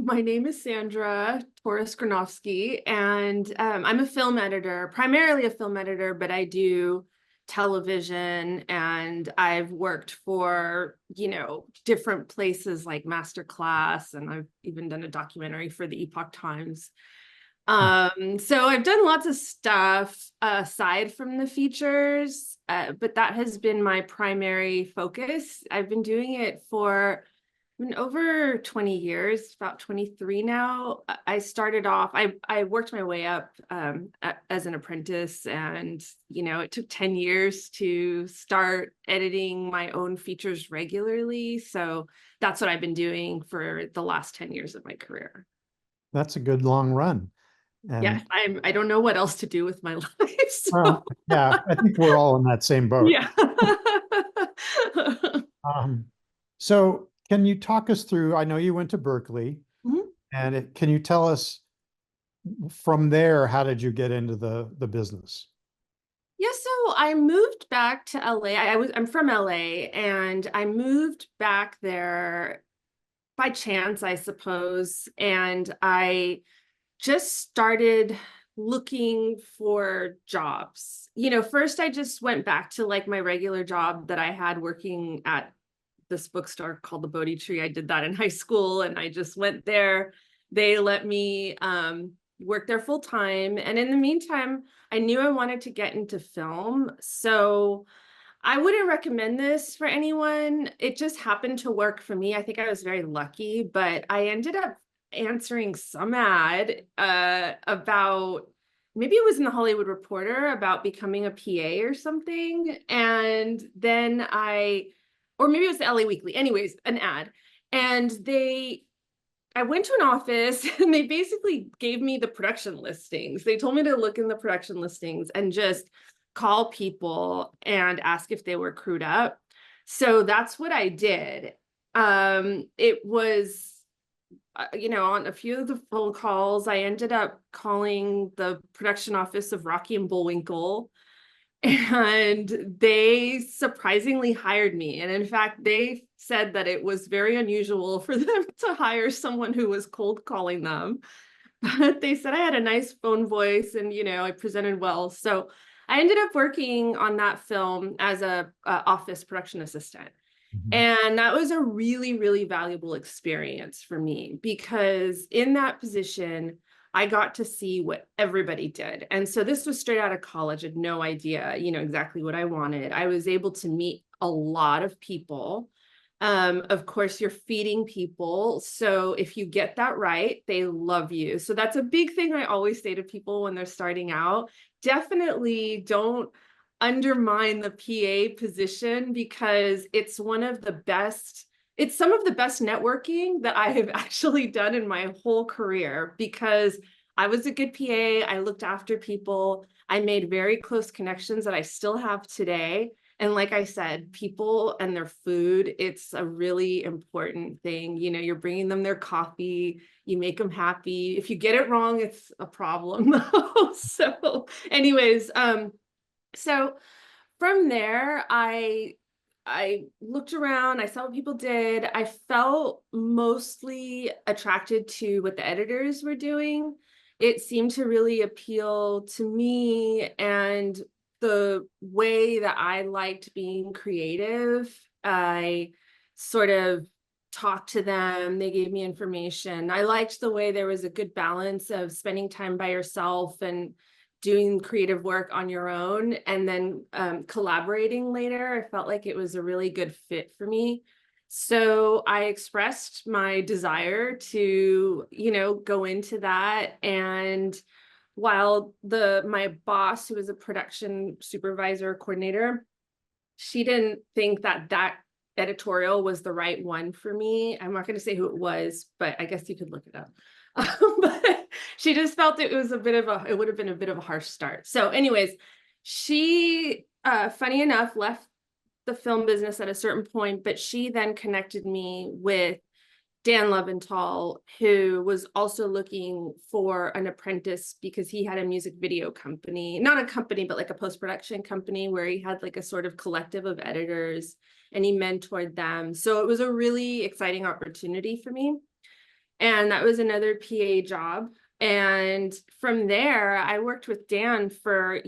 my name is Sandra Torres Granovsky, and I'm a film editor, primarily a film editor, but I do television, and I've worked for, different places like Masterclass, and I've even done a documentary for the Epoch Times. So I've done lots of stuff aside from the features, but that has been my primary focus. I've been doing it for over 20 years, about 23 now. I started off, I worked my way up as an apprentice, and it took 10 years to start editing my own features regularly. So that's what I've been doing for the last 10 years of my career. That's a good long run. Yeah, And I don't know what else to do with my life. So yeah, I think we're all in that same boat. yeah. Um, so can you talk us through, I know you went to Berkeley, Mhm. and can you tell us from there, how did you get into the business? Yeah, so I moved back to LA. I'm from LA, and I moved back there by chance, I suppose. And I just started looking for jobs. First I just went back to like my regular job that I had working at this bookstore called the Bodhi Tree. I did that in high school, and I just went there. They let me work there full time. And in the meantime, I knew I wanted to get into film. So I wouldn't recommend this for anyone. It just happened to work for me. I think I was very lucky, but I ended up answering some ad about, maybe it was in the Hollywood Reporter, about becoming a PA or something. And then or maybe it was the LA Weekly, anyways, an ad. And I went to an office and they basically gave me the production listings. They told me to look in the production listings and just call people and ask if they were crewed up. So that's what I did. It was, on a few of the phone calls, I ended up calling the production office of Rocky and Bullwinkle, and they surprisingly hired me. And in fact, they said that it was very unusual for them to hire someone who was cold calling them. But they said I had a nice phone voice, and, I presented well. So I ended up working on that film as a office production assistant. Mhm. And that was a really, really valuable experience for me, because in that position, I got to see what everybody did. And so this was straight out of college. I had no idea, exactly what I wanted. I was able to meet a lot of people. Of course, you're feeding people. So if you get that right, they love you. So that's a big thing I always say to people when they're starting out. Definitely don't undermine the PA position, because it's some of the best networking that I have actually done in my whole career, because I was a good PA. I looked after people. I made very close connections that I still have today. And like I said, people and their food, it's a really important thing. You're bringing them their coffee, you make them happy. If you get it wrong, it's a problem. So anyways, so from there, I looked around, I saw what people did. I felt mostly attracted to what the editors were doing. It seemed to really appeal to me and the way that I liked being creative. I sort of talked to them, they gave me information. I liked the way there was a good balance of spending time by yourself and doing creative work on your own, and then collaborating later. I felt like it was a really good fit for me. So I expressed my desire to, go into that. And while my boss, who was a production supervisor coordinator, she didn't think that editorial was the right one for me. I'm not going to say who it was, but I guess you could look it up. But she just felt it would have been a bit of a harsh start. So anyways, she, funny enough, left the film business at a certain point, but she then connected me with Dan Leventhal, who was also looking for an apprentice, because he had a music video company, not a company, but like a post-production company, where he had like a sort of collective of editors, and he mentored them. So it was a really exciting opportunity for me. and that was another PA job. And from there, I worked with Dan for,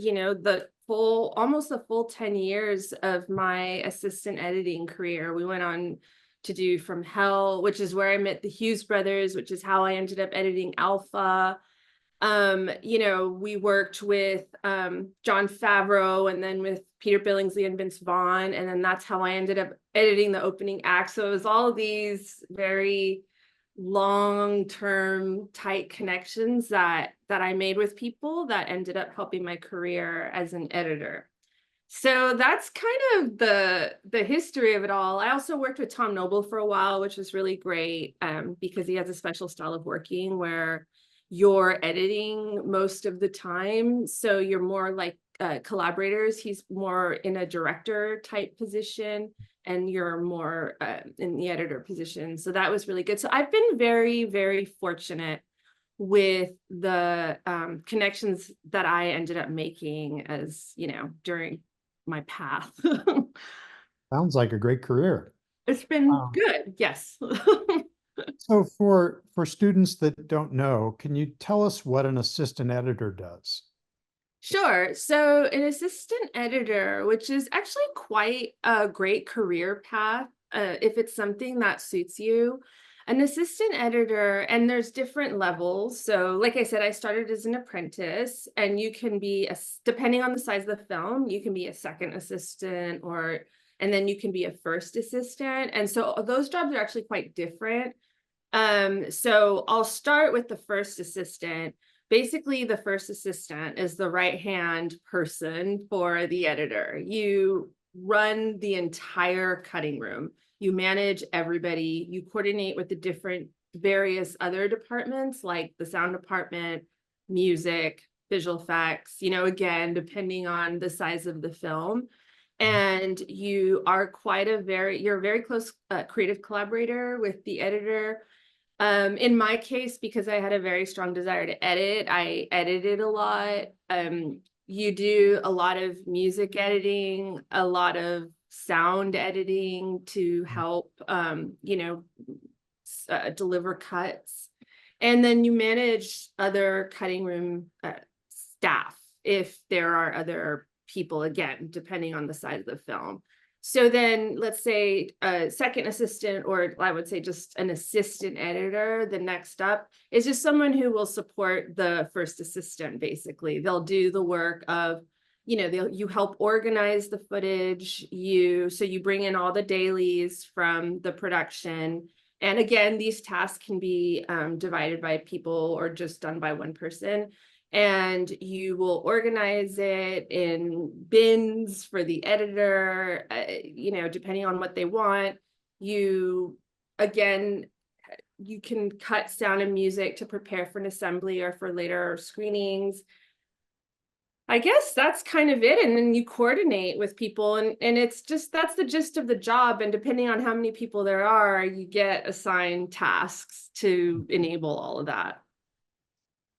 almost the full 10 years of my assistant editing career. We went on to do From Hell, which is where I met the Hughes brothers, which is how I ended up editing Alpha. We worked with Jon Favreau, and then with Peter Billingsley and Vince Vaughn, and then that's how I ended up editing the opening act. So it was all of these very long-term tight connections that I made with people that ended up helping my career as an editor. So that's kind of the history of it all. I also worked with Tom Noble for a while, which was really great, because he has a special style of working where you're editing most of the time. So you're more like collaborators. He's more in a director type position, and you're more in the editor position. So that was really good. So I've been very, very fortunate with the connections that I ended up making as, during my path. Sounds like a great career. It's been Um, good, yes. So for students that don't know, can you tell us what an assistant editor does? Sure. So an assistant editor, which is actually quite a great career path, if it's something that suits you. An assistant editor, and there's different levels. So like I said, I started as an apprentice, and you can be, depending on the size of the film, you can be a second assistant, and then you can be a first assistant. And so those jobs are actually quite different. So I'll start with the first assistant. Basically, the first assistant is the right-hand person for the editor. You run the entire cutting room. You manage everybody. You coordinate with the different various other departments like the sound department, music, visual effects, again, depending on the size of the film. And you're a very close creative collaborator with the editor. In my case, because I had a very strong desire to edit, I edited a lot. You do a lot of music editing, a lot of sound editing to help, deliver cuts. And then you manage other cutting room staff if there are other people, again, depending on the size of the film. So then let's say a second assistant, or I would say just an assistant editor, the next up is just someone who will support the first assistant, basically. They'll do the work of, you help organize the footage, so you bring in all the dailies from the production. And again, these tasks can be divided by people or just done by one person. And you will organize it in bins for the editor, depending on what they want. Again, you can cut sound and music to prepare for an assembly or for later screenings. I guess that's kind of it. And then you coordinate with people, and that's the gist of the job. And depending on how many people there are, you get assigned tasks to enable all of that.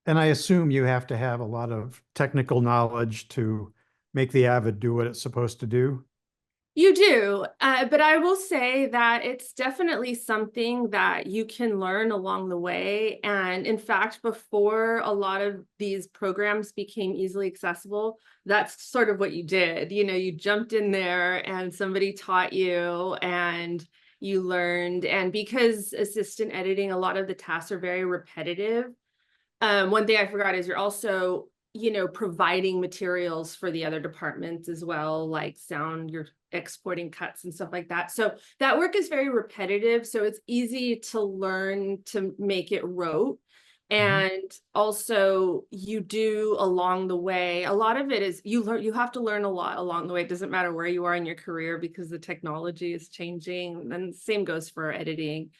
And I assume you have to have a lot of technical knowledge to make the Avid do what it's supposed to do. You do, but I will say that it's definitely something that you can learn along the way. And in fact, before a lot of these programs became easily accessible, that's sort of what you did. You jumped in there and somebody taught you and you learned. And because assistant editing, a lot of the tasks are very repetitive. One thing I forgot is you're also, providing materials for the other departments as well, like sound, you're exporting cuts and stuff like that. So that work is very repetitive. So it's easy to learn to make it rote. And also you do along the way, a lot of it is you have to learn a lot along the way. It doesn't matter where you are in your career because the technology is changing. And the same goes for editing.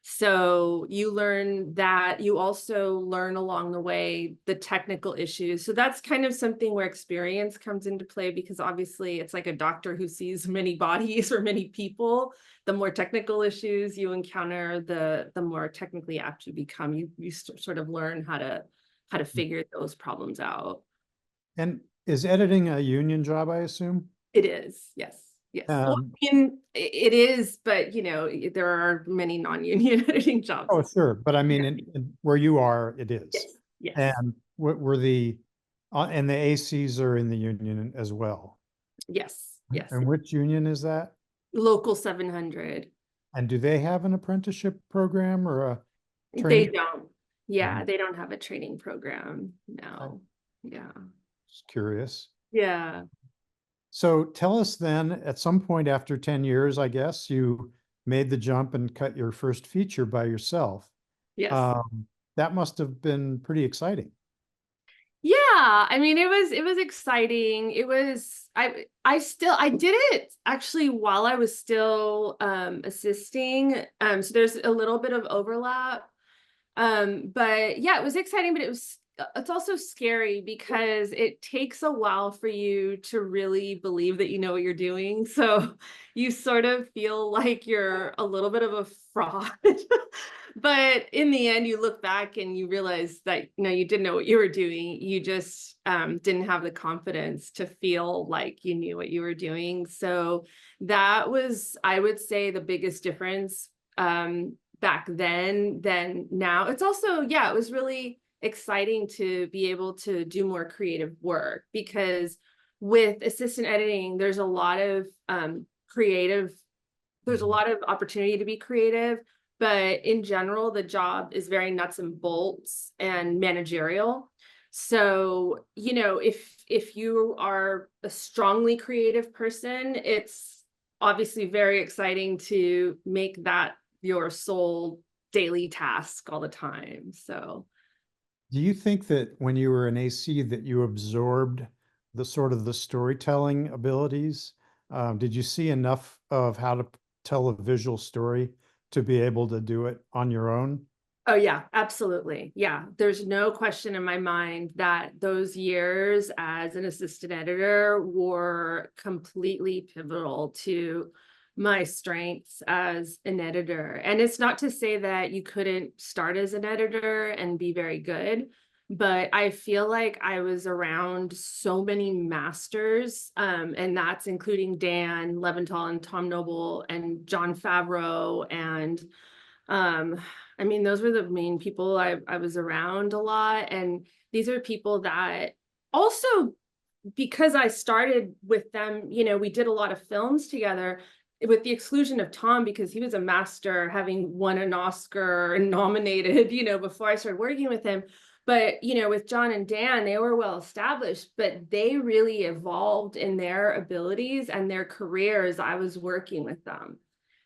So you learn that. You also learn along the way the technical issues. So that's kind of something where experience comes into play, because obviously it's like a doctor who sees many bodies or many people. The more technical issues you encounter, the more technically apt you become. You sort of learn how to figure those problems out. And is editing a union job, I assume? It is, yes. Yes. Well, Um, I mean, it is, but there are many non-union editing jobs. oh, sure. But I mean, Yeah. where you are, it is. Yes. Yes. And what were and the ACs are in the union as well. Yes. Yes. And which union is that? Local 700. And do they have an apprenticeship program or a They training? don't. Yeah, Mhm. they don't have a training program. I'm No. Yeah. just curious. Yeah. So tell us then, at some point after 10 years, I guess, you made the jump and cut your first feature by yourself. Yes. That must have been pretty exciting. Yeah, I mean it was exciting. It was I did it actually while I was still assisting. So there's a little bit of overlap. But yeah, it was exciting, but it's also scary because it takes a while for you to really believe that you know what you're doing. So you sort of feel like you're a little bit of a fraud. But in the end, you look back and you realize that no, you didn't know what you were doing. You just didn't have the confidence to feel like you knew what you were doing. So that was, I would say, the biggest difference back then than now. It's also, yeah, it was really exciting to be able to do more creative work because with assistant editing, there's a lot of creative, there's a lot of opportunity to be creative, but in general, the job is very nuts and bolts and managerial. So, if you are a strongly creative person, it's obviously very exciting to make that your sole daily task all the time. So, Do you think that when you were an AC that you absorbed the sort of the storytelling abilities? Did you see enough of how to tell a visual story to be able to do it on your own? oh yeah, absolutely. Yeah, there's no question in my mind that those years as an assistant editor were completely pivotal to my strengths as an editor. And it's not to say that you couldn't start as an editor and be very good, but I feel like I was around so many masters, and that's including Dan Leventhal and Tom Noble and John Favreau and I mean, those were the main people I was around a lot. And these are people that also, because I started with them, we did a lot of films together with the exclusion of Tom because he was a master having won an Oscar and nominated, before I started working with him. But, with John and Dan, they were well established, but they really evolved in their abilities and their careers. I was working with them.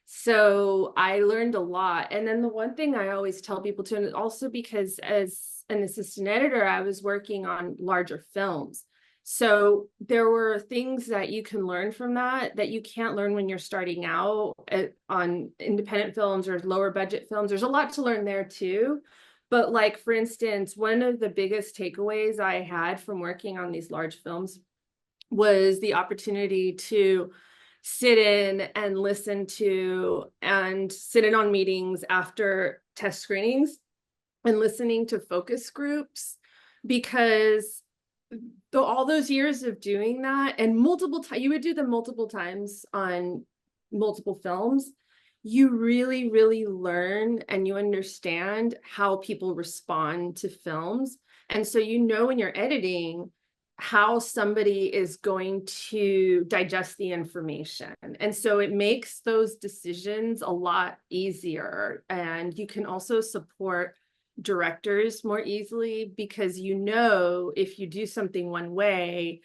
So I learned a lot. And then the one thing I always tell people too, and also because as an assistant editor, I was working on larger films. So there were things that you can learn from that you can't learn when you're starting out on independent films or lower budget films. There's a lot to learn there too. But like, for instance, one of the biggest takeaways I had from working on these large films was the opportunity to sit in and listen to and sit in on meetings after test screenings and listening to focus groups because all those years of doing that and multiple times, you would do them multiple times on multiple films, you really, really learn and you understand how people respond to films. And so, when you're editing, how somebody is going to digest the information. And so it makes those decisions a lot easier. And you can also support directors more easily because if you do something one way,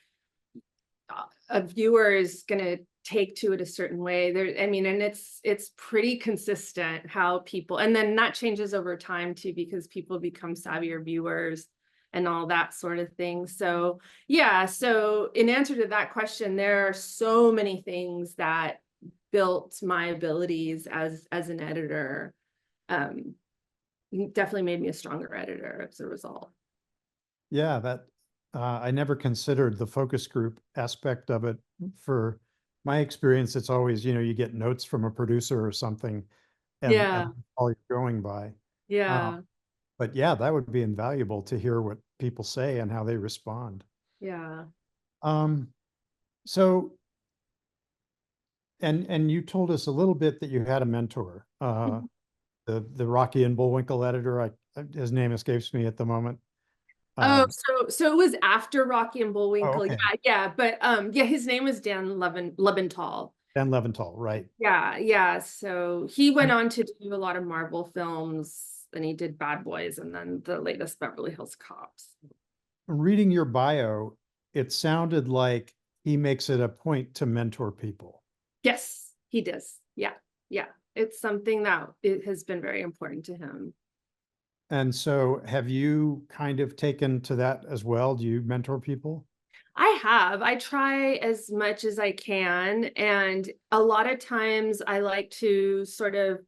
a viewer is going to take to it a certain way there. I mean, and it's pretty consistent how people, and then that changes over time too because people become savvier viewers and all that sort of thing. So yeah, so in answer to that question, there are so many things that built my abilities as an editor. um Definitely made me a stronger editor as a result. Yeah, I never considered the focus group aspect of it. For my experience, it's always, you get notes from a producer or something, and Yeah, all you're going by. Uh, yeah, but yeah, that would be invaluable to hear what people say and how they respond. yeah. Um, so And you told us a little bit that you had a mentor, Mhm. the Rocky and Bullwinkle editor. His name escapes me at the moment. Oh, Um, so it was after Rocky and oh, Bullwinkle. Yeah, okay. yeah, but yeah, his name was Dan Leventhal. Dan Leventhal, right. Yeah, yeah. So he went And on to do a lot of Marvel films, and he did Bad Boys, and then the latest Beverly Hills Cops. reading your bio, it sounded like he makes it a point to mentor people. Yes, he does. Yeah, yeah. It's something that it has been very important to him. And so have you kind of taken to that as well? Do you mentor people? I have. I try as much as I can. And a lot of times I like to sort of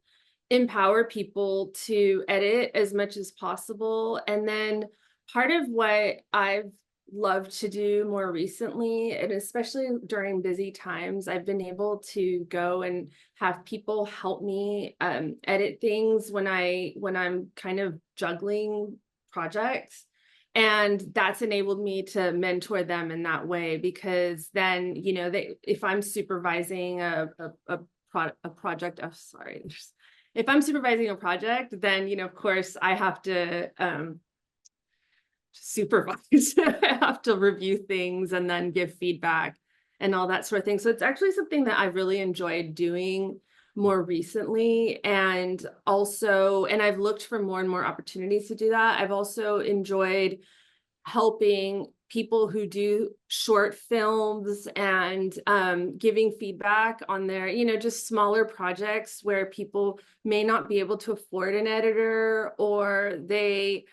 empower people to edit as much as possible. And then part of what I've loved to do more recently, and especially during busy times, I've been able to go and have people help me edit things when I'm kind of juggling projects. And that's enabled me to mentor them in that way, because then, if I'm supervising a project, oh, sorry, if I'm supervising a project, then, of course I have to supervise. I have to review things and then give feedback and all that sort of thing. So it's actually something that I really enjoyed doing more recently. And also, and I've looked for more and more opportunities to do that. I've also enjoyed helping people who do short films and giving feedback on their, just smaller projects where people may not be able to afford an editor, or they,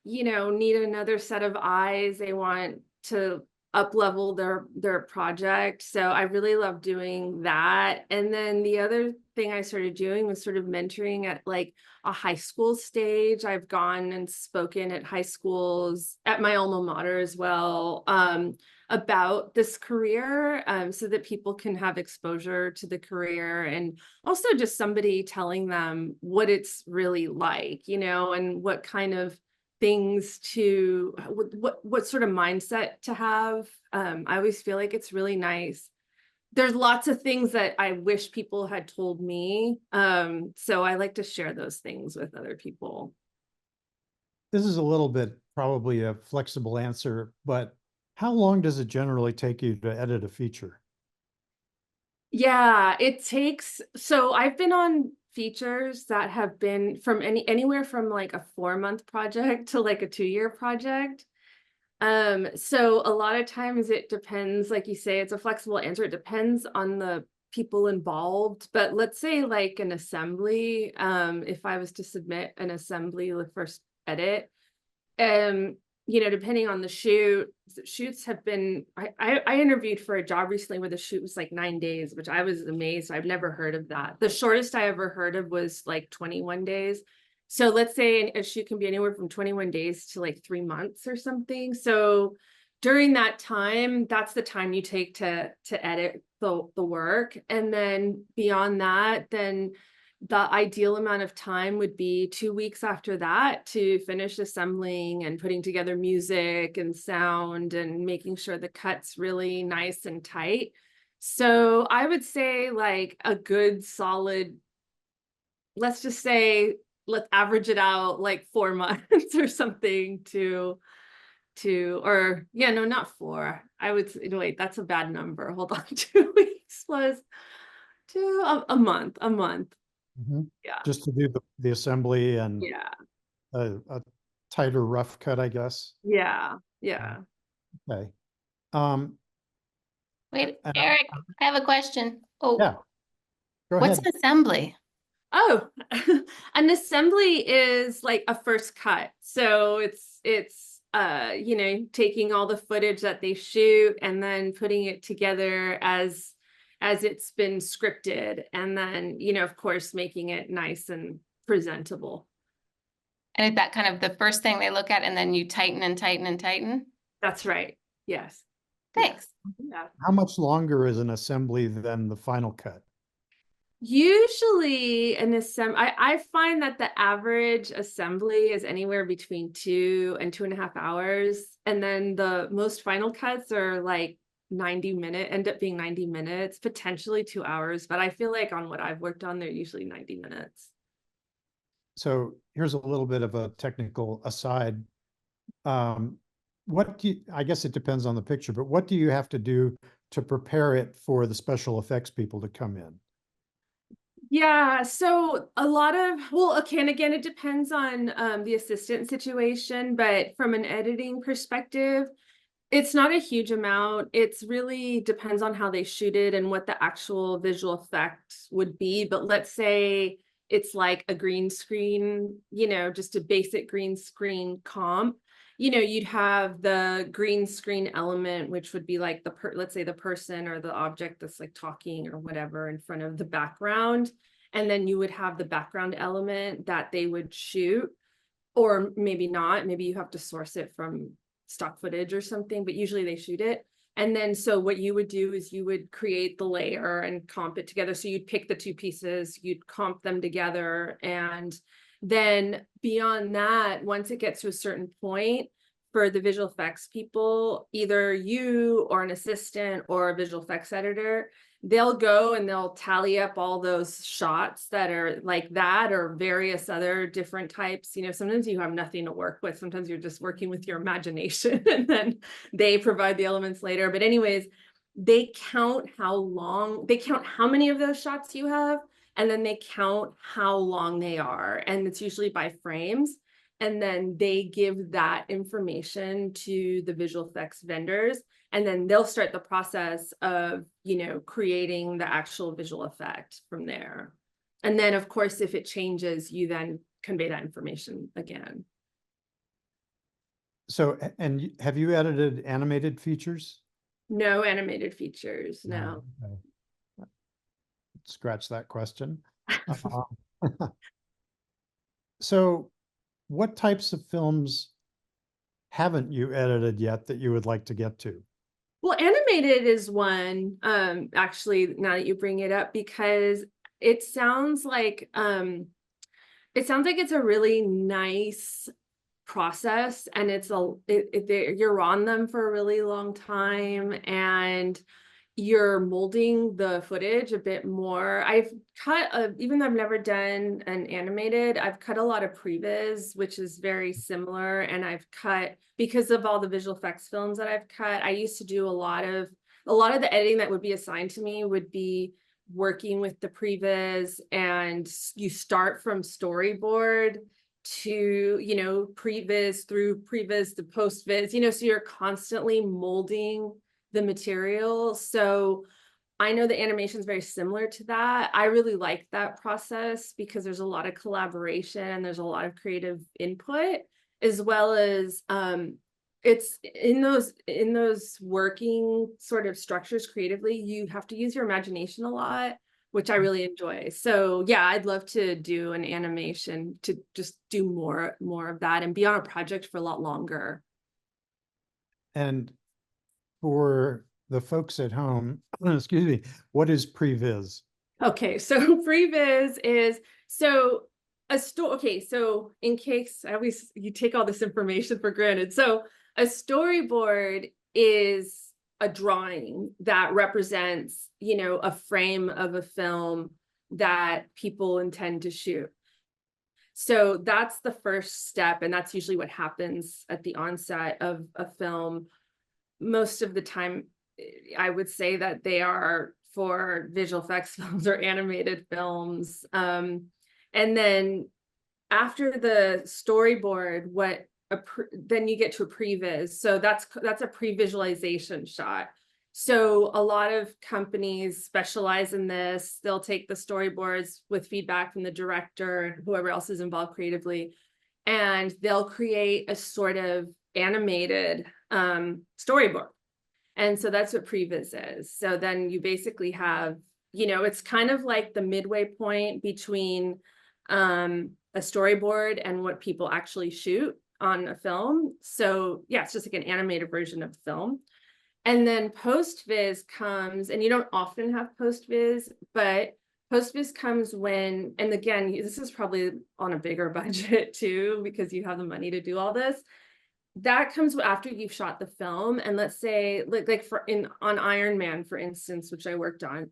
need another set of eyes. They want to up level their project. So I really love doing that. And then the other thing I started doing was sort of mentoring at like a high school stage. I've gone and spoken at high schools at my alma mater as well, about this career, so that people can have exposure to the career, and also just somebody telling them what it's really like, and what kind of things to what sort of mindset to have. I always feel like it's really nice. There's lots of things that I wish people had told me. So I like to share those things with other people. This is a little bit probably a flexible answer, but how long does it generally take you to edit a feature? Yeah, it takes, so I've been on features that have been from anywhere from like a 4-month project to like a 2-year project. So a lot of times it depends, like you say, it's a flexible answer. It depends on the people involved. But let's say like an assembly, if I was to submit an assembly, the first edit, um, depending on the shoots have been, I interviewed for a job recently where the shoot was like 9 days, which I was amazed. I've never heard of that. The shortest I ever heard of was like 21 days. So let's say a shoot can be anywhere from 21 days to like 3 months or something. So during that time, that's the time you take to edit the work. And then beyond that, then the ideal amount of time would be 2 weeks after that to finish assembling and putting together music and sound and making sure the cut's really nice and tight. So I would say like a good solid, let's just say, let's average it out like 4 months or something or yeah, no, not 4. I would say, wait, that's a bad number. Hold on, 2 weeks plus a month. Mhm. Yeah. Just to do the assembly and Yeah. a tighter rough cut, I guess. Yeah. Yeah. Okay. Um, Wait, and Eric, I have a question. Oh, yeah, go what's ahead. an assembly? Oh, an assembly is like a first cut. So it's taking all the footage that they shoot and then putting it together as it's been scripted, and then, of course, making it nice and presentable. And is that kind of the first thing they look at, and then you tighten and tighten and tighten? That's right. Yes. Thanks. Yeah. How much longer is an assembly than the final cut? Usually an assembly, I find that the average assembly is anywhere between 2 and 2.5 hours. And then the most final cuts are like end up being 90 minutes, potentially 2 hours, but I feel like on what I've worked on, they're usually 90 minutes. So here's a little bit of a technical aside. What do you, I guess it depends on the picture, but what do you have to do to prepare it for the special effects people to come in? Yeah, so a lot of, well, okay, and again, it depends on the assistant situation, but from an editing perspective, it's not a huge amount. It's really depends on how they shoot it and what the actual visual effect would be. But let's say it's like a green screen, just a basic green screen comp. You'd have the green screen element, which would be like let's say the person or the object that's like talking or whatever in front of the background. And then you would have the background element that they would shoot, or maybe not. Maybe you have to source it from stock footage or something, but usually they shoot it. And then, so what you would do is you would create the layer and comp it together. So you'd pick the two pieces, you'd comp them together. And then beyond that, once it gets to a certain point, for the visual effects people, either you or an assistant or a visual effects editor, they'll go and they'll tally up all those shots that are like that or various other different types. Sometimes you have nothing to work with. Sometimes you're just working with your imagination and then they provide the elements later. But anyways, they count how many of those shots you have, and then they count how long they are. And it's usually by frames. And then they give that information to the visual effects vendors, and then they'll start the process of, creating the actual visual effect from there. And then, of course, if it changes, you then convey that information again. So, and have you edited animated features? No animated features, no. Okay. Scratch that question. So what types of films haven't you edited yet that you would like to get to? Well, animated is one, actually, now that you bring it up, because it sounds like it's a really nice process, and you're on them for a really long time, and you're molding the footage a bit more. I've cut, even though I've never done an animated, I've cut a lot of previs, which is very similar. And I've cut, because of all the visual effects films that I've cut, I used to do a lot of the editing that would be assigned to me would be working with the previs, and you start from storyboard to, previs through previs to post-vis, so you're constantly molding the material. So I know the animation is very similar to that. I really like that process because there's a lot of collaboration and there's a lot of creative input, as well as it's in those working sort of structures creatively, you have to use your imagination a lot, which I really enjoy. So yeah, I'd love to do an animation to just do more of that and be on a project for a lot longer. And for the folks at home, excuse me, what is previs? Okay, so previs is okay, so in case you take all this information for granted. So a storyboard is a drawing that represents, a frame of a film that people intend to shoot. So that's the first step, and that's usually what happens at the onset of a film. Most of the time, I would say that they are for visual effects films or animated films. And then after the storyboard, then you get to a previs. So that's a pre-visualization shot. So a lot of companies specialize in this. They'll take the storyboards with feedback from the director and whoever else is involved creatively, and they'll create a sort of animated storyboard. And so that's what previs is. So then you basically have, it's kind of like the midway point between a storyboard and what people actually shoot on a film. So yeah, it's just like an animated version of the film. And then post-viz comes, and you don't often have post-viz, but post-viz comes when, and again, this is probably on a bigger budget too, because you have the money to do all this. that comes after you've shot the film. And let's say like on Iron Man, for instance, which I worked on,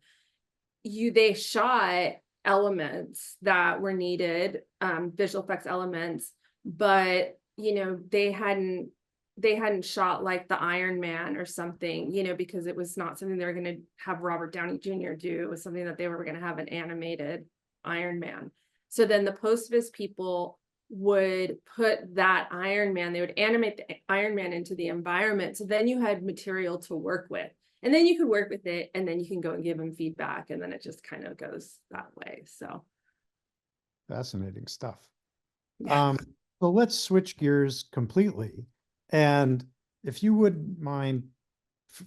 they shot elements that were needed, visual effects elements, but they hadn't shot like the Iron Man or something, because it was not something they were going to have Robert Downey Jr. do. It was something that they were going to have an animated Iron Man. So then the post-vis people would put that Iron Man, they would animate the Iron Man into the environment. So then you had material to work with. And then you could work with it, and then you can go and give them feedback, and then it just kind of goes that way. So Fascinating stuff. yeah. So let's switch gears completely. And if you would mind,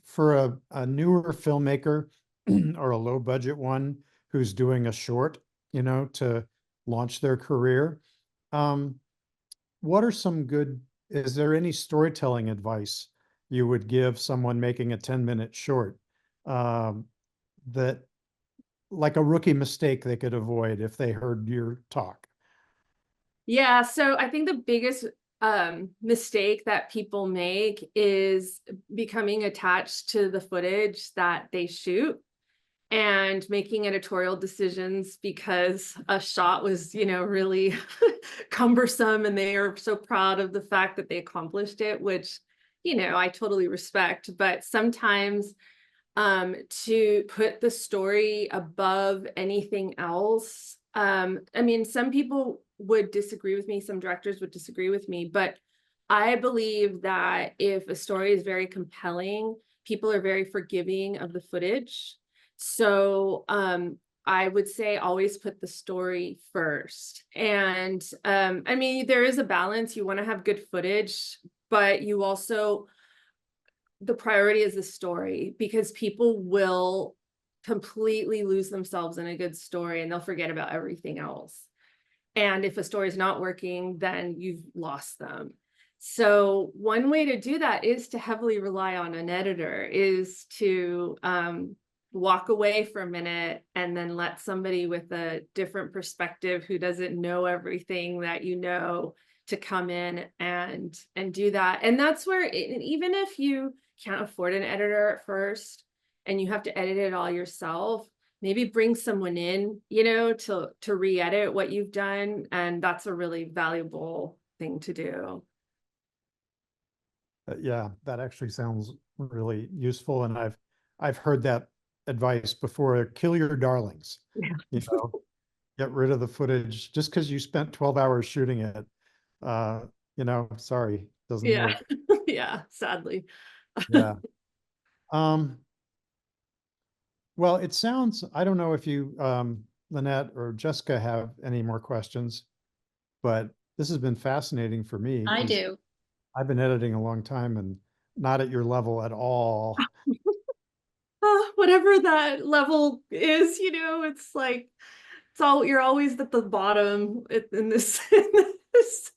for a newer filmmaker or a low budget one who's doing a short, to launch their career, what are some good, is there any storytelling advice you would give someone making a 10-minute short, that, like a rookie mistake they could avoid if they heard your talk? Yeah, so I think the biggest mistake that people make is becoming attached to the footage that they shoot and making editorial decisions because a shot was, really cumbersome, and they are so proud of the fact that they accomplished it, which, I totally respect. But sometimes to put the story above anything else, I mean, some people would disagree with me, some directors would disagree with me, but I believe that if a story is very compelling, people are very forgiving of the footage. So I would say always put the story first. And I mean, there is a balance. You want to have good footage, but you also, the priority is the story, because people will completely lose themselves in a good story and they'll forget about everything else. And if a story is not working, then you've lost them. So one way to do that is to heavily rely on an editor, is to walk away for a minute and then let somebody with a different perspective who doesn't know everything that to come in and do that. And that's where even if you can't afford an editor at first and you have to edit it all yourself, maybe bring someone in, to re-edit what you've done. And that's a really valuable thing to do. Yeah, that actually sounds really useful. And I've heard that advice before. Kill your darlings. Yeah. Get rid of the footage just because you spent 12 hours shooting it. Sorry, doesn't Yeah. work. Yeah, sadly. Yeah. Well, it sounds, I don't know if you, Lynette or Jessica, have any more questions, but this has been fascinating for me. I 'cause do. I've been editing a long time and not at your level at all. Whatever that level is, it's like, you're always at the bottom in this. It's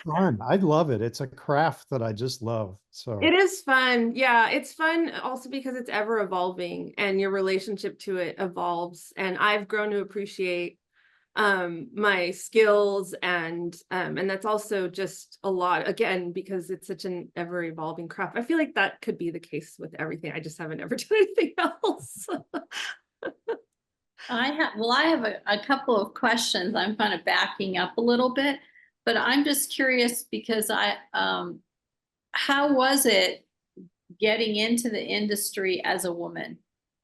fun. I love it. It's a craft that I just love. So It is fun. Yeah, it's fun also because it's ever evolving and your relationship to it evolves. And I've grown to appreciate my skills, and that's also just a lot, again, because it's such an ever evolving craft. I feel like that could be the case with everything. I just haven't ever done anything else. I have a couple of questions. I'm kind of backing up a little bit, but I'm just curious because how was it getting into the industry as a woman?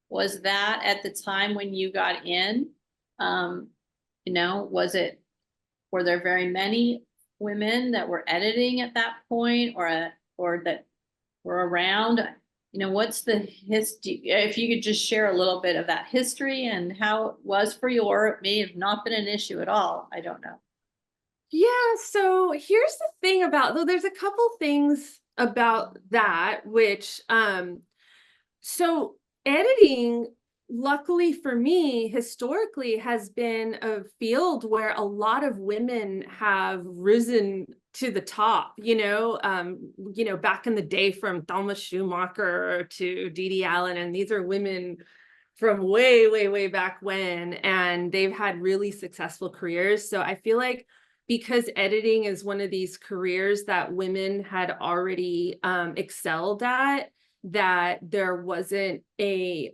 Was that at the time when you got in? Were there very many women that were editing at that point, or that were around? What's the history? If you could just share a little bit of that history and how it was for you, or it may have not been an issue at all. I don't know. Yeah, so here's the thing though, there's a couple things about that, which so editing, luckily for me, historically has been a field where a lot of women have risen to the top, back in the day, from Thelma Schumacher to Dee Dee Allen, and these are women from way, way, way back when, and they've had really successful careers. So I feel like because editing is one of these careers that women had already excelled at, that there wasn't as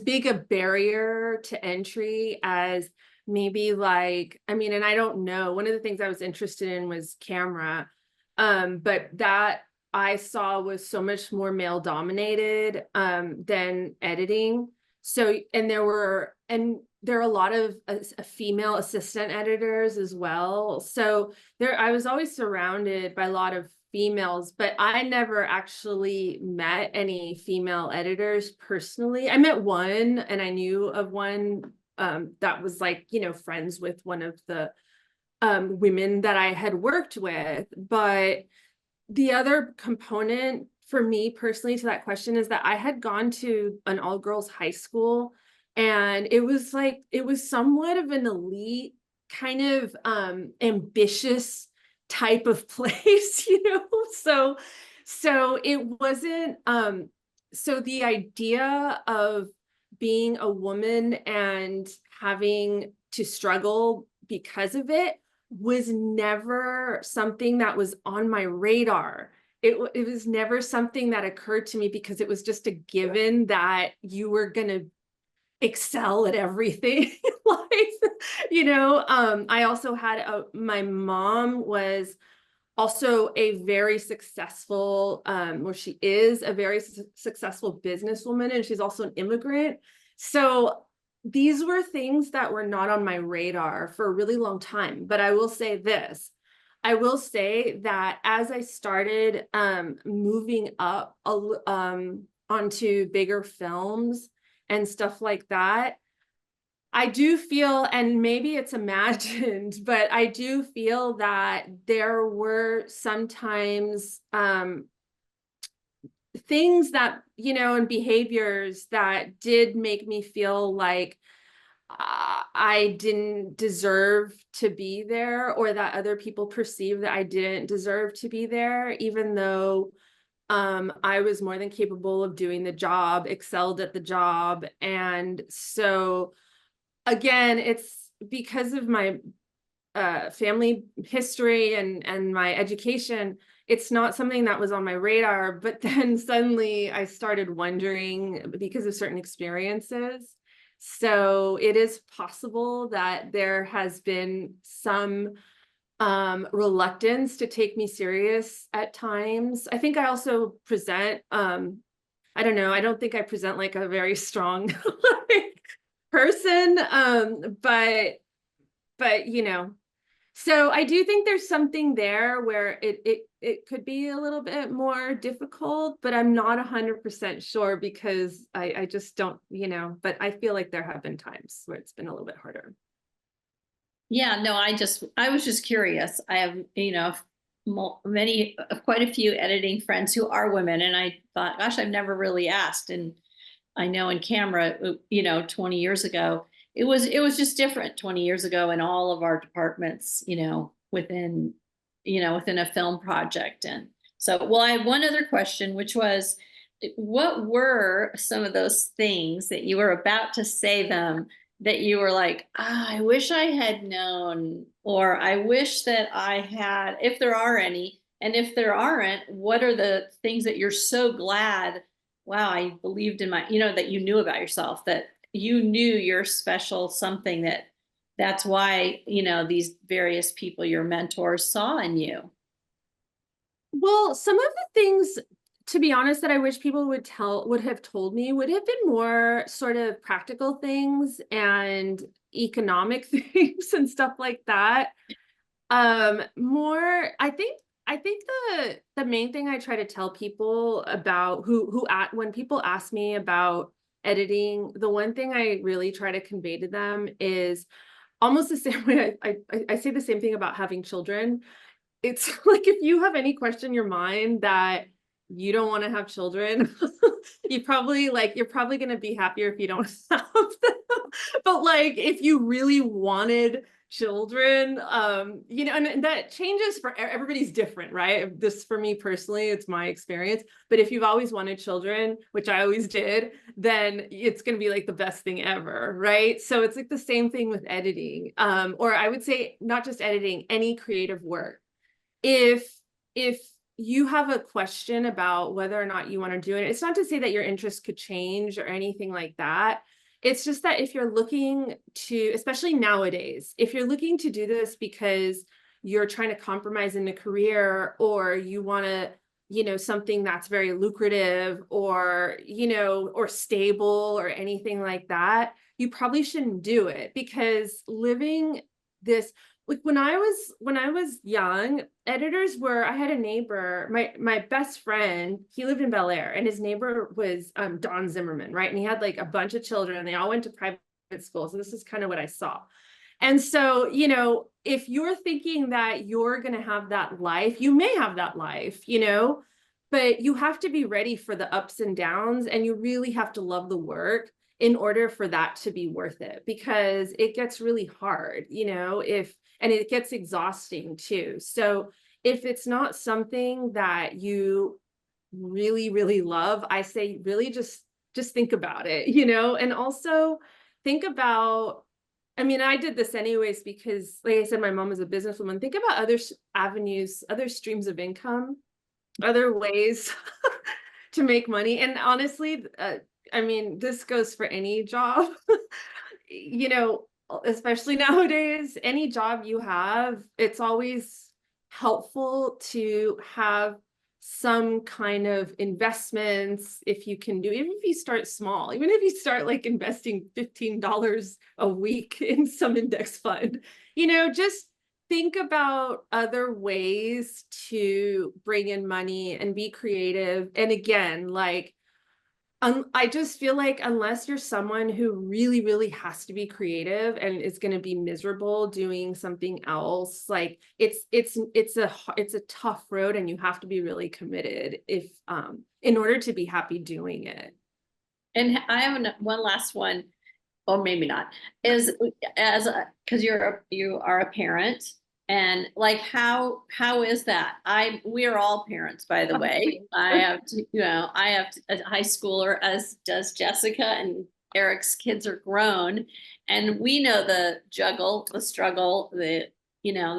big a barrier to entry as maybe like, I mean, and I don't know, one of the things I was interested in was camera, but that I saw was so much more male dominated than editing. So, and there are a lot of female assistant editors as well. So I was always surrounded by a lot of females, but I never actually met any female editors personally. I met one, and I knew of one that was like, you know, friends with one of the women that I had worked with. But the other component for me personally to that question is that I had gone to an all-girls high school, and it was like, it was somewhat of an elite kind of ambitious type of place, you know? So it wasn't, so the idea of being a woman and having to struggle because of it was never something that was on my radar. It was never something that occurred to me, because it was just a given that you were going to excel at everything in life. You know, I also had my mom was also a very successful, or she is a very successful businesswoman, and she's also an immigrant. So these were things that were not on my radar for a really long time. But I will say this. I will say that as I started moving up onto bigger films and stuff like that, I do feel, and maybe it's imagined, but I do feel that there were sometimes things that, you know, and behaviors that did make me feel like I didn't deserve to be there, or that other people perceived that I didn't deserve to be there, even though I was more than capable of doing the job, excelled at the job. And so again, it's because of my family history and my education, it's not something that was on my radar. But then suddenly I started wondering because of certain experiences. So it is possible that there has been some reluctance to take me serious at times. I think I also present, I don't know, I don't think I present like a very strong like, person, but you know, so I do think there's something there where it could be a little bit more difficult, but I'm not 100% sure, because I just don't, you know, but I feel like there have been times where it's been a little bit harder. Yeah, no, I was just curious. I have, you know, quite a few editing friends who are women, and I thought, gosh, I've never really asked. And I know in camera, you know, 20 years ago, it was just different 20 years ago in all of our departments, you know, within a film project. And so, well, I have one other question, which was, what were some of those things that you were about to say them that you were like, I wish I had known, or I wish that I had, if there are any, and if there aren't, what are the things that you're so glad, wow, I believed in my, you know, that you knew about yourself, that you knew you're special, something that's why, you know, these various people, your mentors, saw in you. Well, some of the things, to be honest, that I wish people would have told me would have been more sort of practical things and economic things and stuff like that. More, I think the main thing I try to tell people about when people ask me about editing, the one thing I really try to convey to them is almost the same way I say the same thing about having children. It's like, if you have any question in your mind that you don't want to have children, you're probably going to be happier if you don't have them. But like, if you really wanted children, you know, and that changes for everybody's different, right? This, for me personally, it's my experience. But if you've always wanted children, which I always did, then it's going to be like the best thing ever, right? So it's like the same thing with editing, or I would say not just editing, any creative work. If you have a question about whether or not you want to do it, it's not to say that your interest could change or anything like that. It's just that if you're looking to, especially nowadays, if you're looking to do this because you're trying to compromise in a career, or you want to, you know, something that's very lucrative, or, you know, or stable or anything like that, you probably shouldn't do it, because living this, like when I was young, editors were, I had a neighbor, my best friend, he lived in Bel Air, and his neighbor was Don Zimmerman, right? And he had like a bunch of children, and they all went to private school. So this is kind of what I saw. And so, you know, if you're thinking that you're going to have that life, you may have that life, you know, but you have to be ready for the ups and downs, and you really have to love the work in order for that to be worth it, because it gets really hard, you know, and it gets exhausting too. So if it's not something that you really, really love, I say really just think about it, you know, and also think about, I mean, I did this anyways, because like I said, my mom was a businesswoman. Think about other avenues, other streams of income, other ways to make money. And honestly, I mean, this goes for any job, you know, especially nowadays, any job you have, it's always helpful to have some kind of investments, if you can do, even if you start small, even if you start like investing $15 a week in some index fund, you know, just think about other ways to bring in money and be creative. And again, like, I just feel like unless you're someone who really, really has to be creative and is going to be miserable doing something else, like it's a tough road, and you have to be really committed if in order to be happy doing it. And I have one last one, or maybe not, is because you are a parent, and like how is that? We are all parents, by the way. I have a high schooler, as does Jessica, and Eric's kids are grown, and we know the juggle, the struggle, the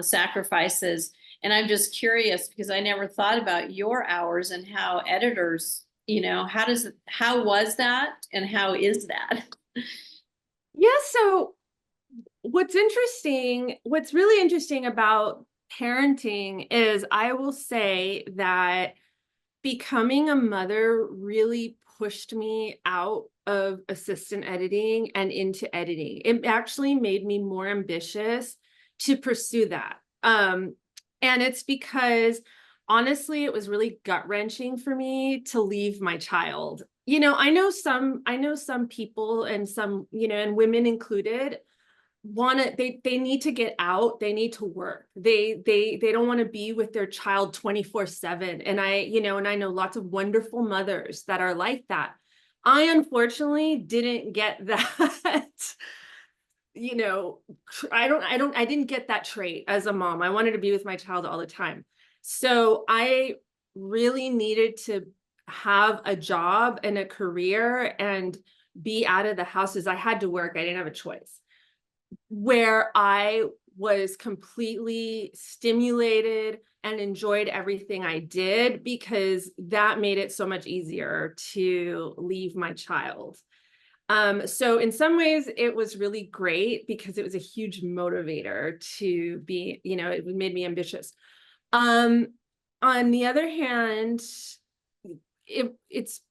sacrifices. And I'm just curious, because I never thought about your hours and how editors, how was that and how is that? Yeah, so what's really interesting about parenting is, I will say that becoming a mother really pushed me out of assistant editing and into editing. It actually made me more ambitious to pursue that. And it's because honestly, it was really gut-wrenching for me to leave my child. You know, I know some people, and some, you know, and women included, they need to get out, they need to work, they don't want to be with their child 24/7. And I know lots of wonderful mothers that are like that. I unfortunately didn't get that. You know, I didn't get that trait as a mom. I wanted to be with my child all the time. So I really needed to have a job and a career and be out of the house, as I had to work. I didn't have a choice, where I was completely stimulated and enjoyed everything I did, because that made it so much easier to leave my child. So in some ways it was really great, because it was a huge motivator to be, you know, it made me ambitious. On the other hand, it's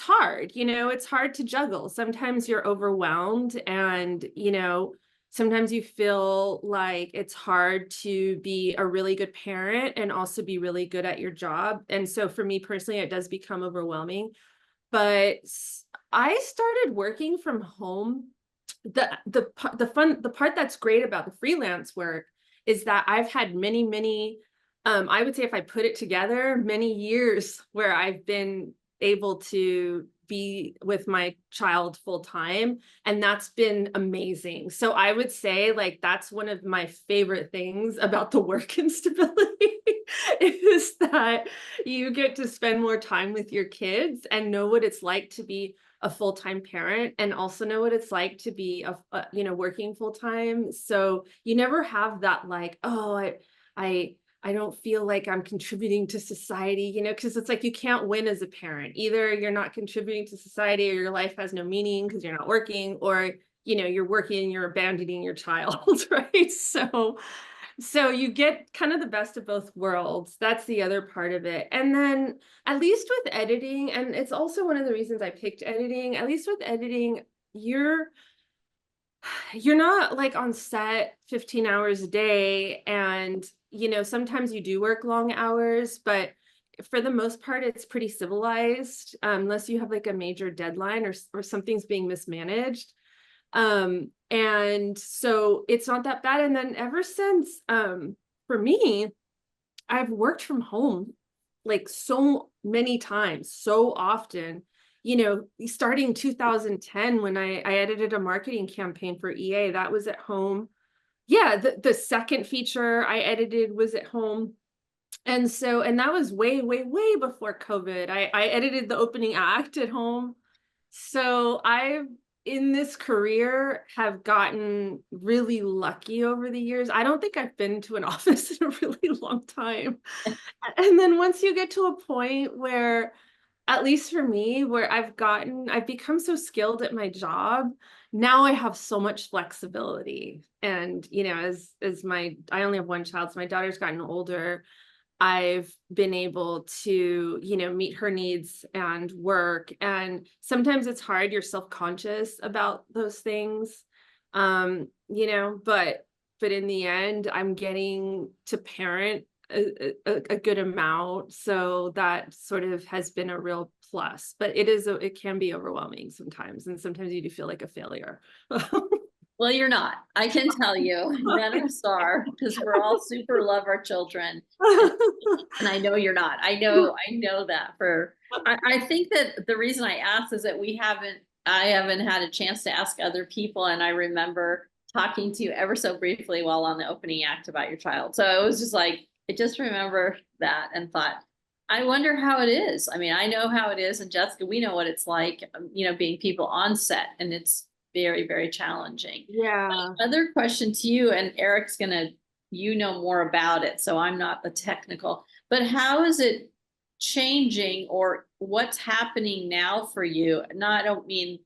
hard, you know, it's hard to juggle. Sometimes you're overwhelmed, and, you know, sometimes you feel like it's hard to be a really good parent and also be really good at your job. And so for me personally, it does become overwhelming. But I started working from home. The part that's great about the freelance work is that I've had many, I would say, if I put it together, many years where I've been able to be with my child full time. And that's been amazing. So I would say like, that's one of my favorite things about the work instability is that you get to spend more time with your kids and know what it's like to be a full-time parent, and also know what it's like to be working full-time. So you never have that like, oh, I don't feel like I'm contributing to society, because it's like you can't win as a parent. Either you're not contributing to society or your life has no meaning because you're not working, or you're working and you're abandoning your child, right? So you get kind of the best of both worlds. That's the other part of it. And then at least with editing, and it's also one of the reasons I picked editing, at least with editing, you're not like on set 15 hours a day. And, sometimes you do work long hours, but for the most part, it's pretty civilized, unless you have like a major deadline or something's being mismanaged. And so it's not that bad. And then ever since, for me, I've worked from home like so many times, so often, starting 2010 when I edited a marketing campaign for EA, that was at home. Yeah, the second feature I edited was at home. And that was way, way, way before COVID. I edited the opening act at home. So I've, in this career, have gotten really lucky over the years. I don't think I've been to an office in a really long time. And then once you get to a point where, at least for me, where I've become so skilled at my job, now I have so much flexibility. And, I only have one child, so my daughter's gotten older. I've been able to, meet her needs and work. And sometimes it's hard, you're self-conscious about those things. But in the end, I'm getting to parent a good amount. So that sort of has been a real plus, but it can be overwhelming sometimes. And sometimes you do feel like a failure. Well, you're not. I can tell you, none of us are, because we're all super love our children. And I know you're not. I know that I think that the reason I asked is that I haven't had a chance to ask other people. And I remember talking to you ever so briefly while on the opening act about your child. So it was just like, I just remember that and thought, I wonder how it is. I mean, I know how it is. And Jessica, we know what it's like, being people on set, and it's very, very challenging. Yeah. Other question to you, and Eric's you know more about it, so I'm not the technical, but how is it changing, or what's happening now for you? No, I don't mean,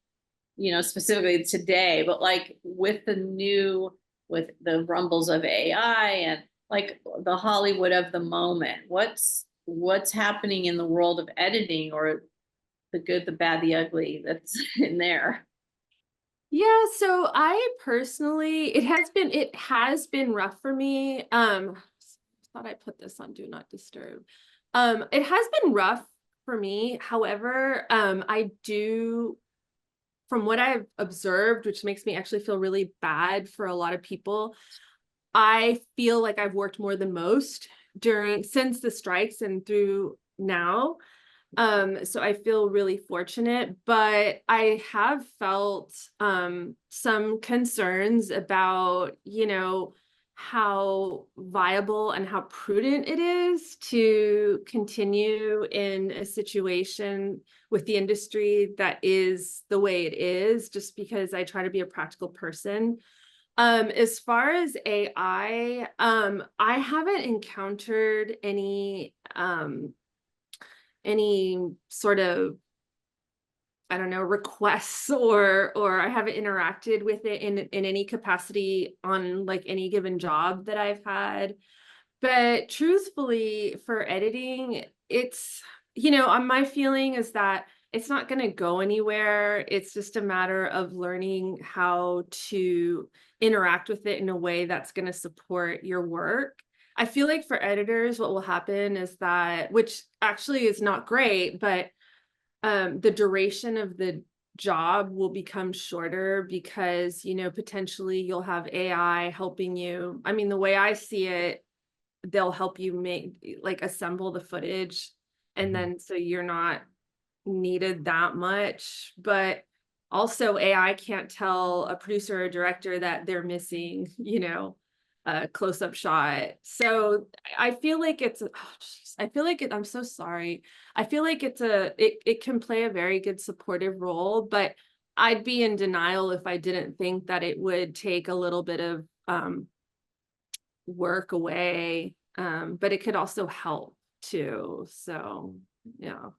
specifically today, but like with the rumbles of AI and like the Hollywood of the moment, what's happening in the world of editing, or the good, the bad, the ugly that's in there? Yeah, so I personally, it has been rough for me. Thought I put this on Do Not Disturb. It has been rough for me. However, I do, from what I've observed, which makes me actually feel really bad for a lot of people, I feel like I've worked more than most since the strikes and through now. So I feel really fortunate, but I have felt some concerns about, how viable and how prudent it is to continue in a situation with the industry that is the way it is, just because I try to be a practical person. As far as AI, I haven't encountered any sort of, I don't know, requests, or I haven't interacted with it in any capacity on like any given job that I've had. But truthfully, for editing, it's, my feeling is that it's not going to go anywhere. It's just a matter of learning how to interact with it in a way that's going to support your work. I feel like for editors, what will happen is that, which actually is not great, but the duration of the job will become shorter because, potentially you'll have AI helping you. I mean, the way I see it, they'll help you assemble the footage. And then, so you're not needed that much, but also AI can't tell a producer or director that they're missing, a close-up shot. So I feel like it's, I feel like I'm so sorry. I feel like it can play a very good supportive role, but I'd be in denial if I didn't think that it would take a little bit of work away, but it could also help too. So yeah.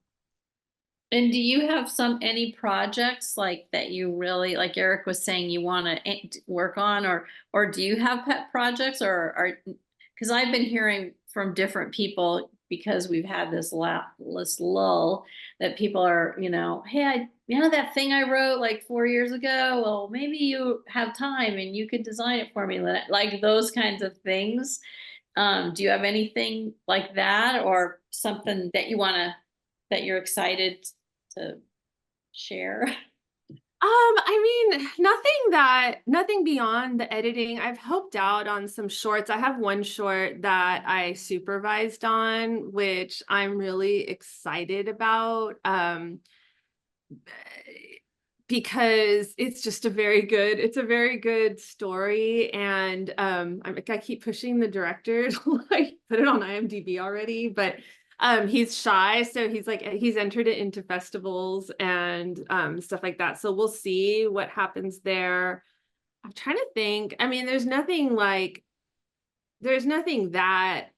And do you have any projects like that you really, like Eric was saying, you want to work on, or do you have pet projects, or because I've been hearing from different people, because we've had this lull that people are, hey, that thing I wrote like 4 years ago, well, maybe you have time and you could design it for me, like those kinds of things. Do you have anything like that, or something that that you're excited to share? I mean, nothing beyond the editing. I've helped out on some shorts. I have one short that I supervised on, which I'm really excited about. Because it's just a very good story. And I keep pushing the director to like put it on IMDb already, but he's shy, so he's entered it into festivals and stuff like that. So we'll see what happens there. I'm trying to think. I mean, there's nothing that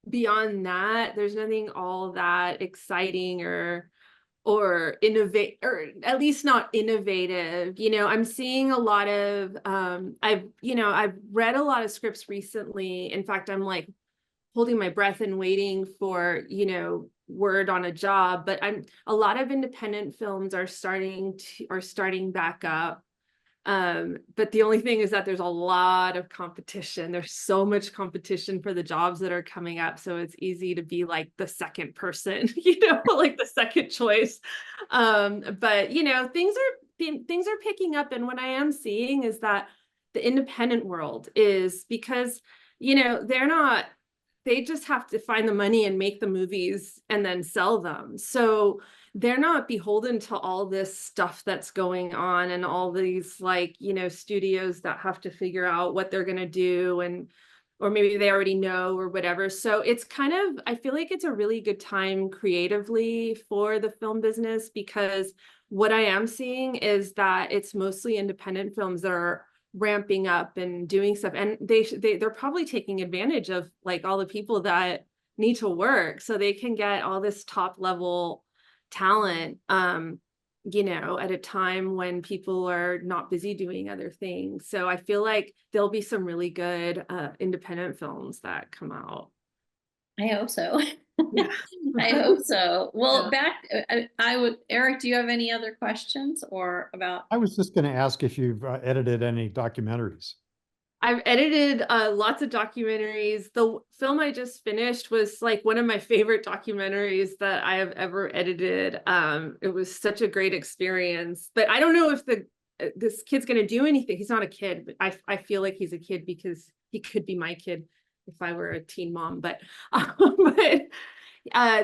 beyond that. There's nothing all that exciting or innovate, or at least not innovative. I'm seeing a lot of I've read a lot of scripts recently. In fact, I'm like holding my breath and waiting for word on a job, but a lot of independent films are starting back up. But the only thing is that there's a lot of competition. There's so much competition for the jobs that are coming up. So it's easy to be like the second person, like the second choice. But things are picking up. And what I am seeing is that the independent world is, because, they just have to find the money and make the movies and then sell them. So they're not beholden to all this stuff that's going on and all these studios that have to figure out what they're going to do, or maybe they already know or whatever. So it's I feel like it's a really good time creatively for the film business, because what I am seeing is that it's mostly independent films that are ramping up and doing stuff, and they're probably taking advantage of like all the people that need to work, so they can get all this top level talent at a time when people are not busy doing other things. So I feel like there'll be some really good independent films that come out. I hope so. Yeah. I hope so. Well, Yeah. Eric, do you have any other questions or about? I was just going to ask if you've edited any documentaries. I've edited lots of documentaries. The film I just finished was like one of my favorite documentaries that I have ever edited. It was such a great experience, but I don't know if this kid's going to do anything. He's not a kid, but I feel like he's a kid because he could be my kid if I were a teen mom. But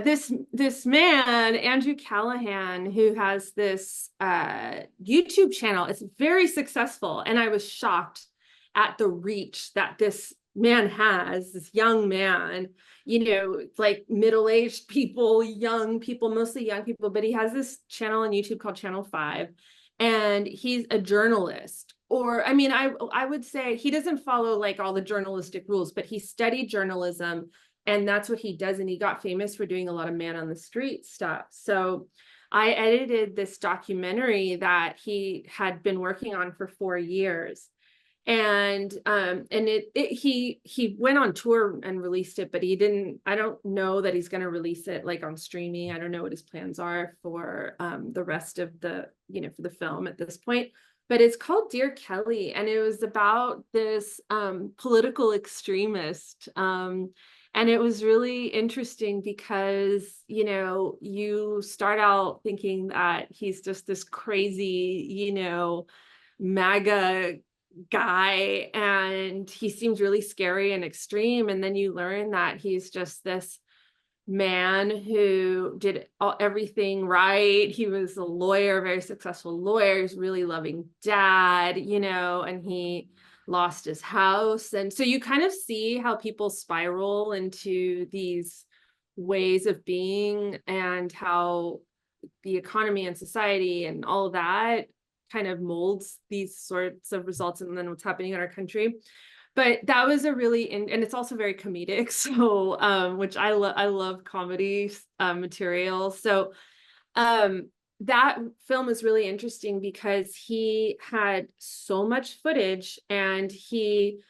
this man, Andrew Callahan, who has this YouTube channel, it's very successful, and I was shocked at the reach that this man has, this young man, like middle-aged people, young people, mostly young people, but he has this channel on YouTube called Channel 5, and he's a journalist. Or, I mean, I would say he doesn't follow like all the journalistic rules, but he studied journalism, and that's what he does. And he got famous for doing a lot of man on the street stuff. So I edited this documentary that he had been working on for 4 years. And he went on tour and released it, but I don't know that he's going to release it like on streaming. I don't know what his plans are for the rest of for the film at this point. But it's called Dear Kelly, and it was about this political extremist. And it was really interesting because, you start out thinking that he's just this crazy, MAGA guy, and he seems really scary and extreme. And then you learn that he's just this man who did everything right. He was a lawyer, very successful lawyer. He's really loving dad, and he lost his house. And so you kind of see how people spiral into these ways of being, and how the economy and society and all of that kind of molds these sorts of results, and then what's happening in our country. But that was a really, and it's also very comedic. So, which I love comedy material. So, that film is really interesting because he had so much footage, and he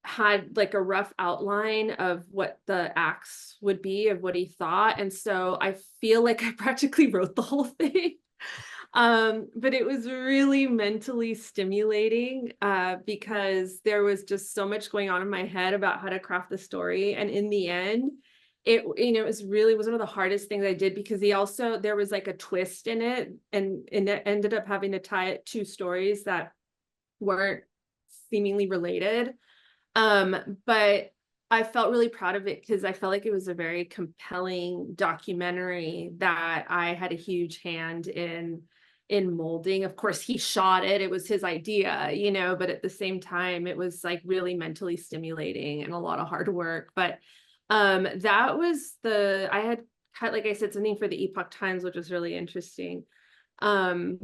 had like a rough outline of what the acts would be, of what he thought. And so I feel like I practically wrote the whole thing. But it was really mentally stimulating, because there was just so much going on in my head about how to craft the story. And in the end, it was one of the hardest things I did, because there was like a twist in it, and it ended up having to tie it to stories that weren't seemingly related. But I felt really proud of it, because I felt like it was a very compelling documentary that I had a huge hand in molding. Of course, he shot it. It was his idea, but at the same time, it was like really mentally stimulating and a lot of hard work. But that was I had, like I said, something for the Epoch Times, which was really interesting. That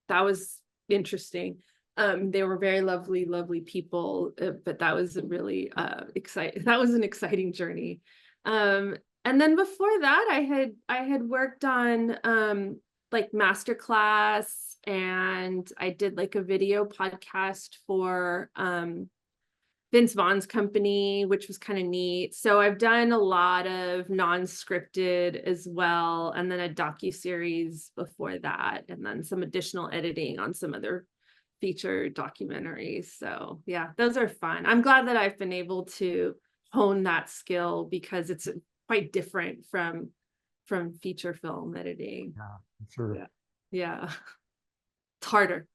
was interesting. They were very lovely, lovely people, but that was a really that was an exciting journey. And then before that, I had worked on like masterclass, and I did like a video podcast for Vince Vaughn's company, which was kind of neat. So I've done a lot of non-scripted as well, and then a docuseries before that, and then some additional editing on some other feature documentaries. So yeah, those are fun. I'm glad that I've been able to hone that skill, because it's quite different from feature film editing. Yeah, sure. Yeah. It's harder.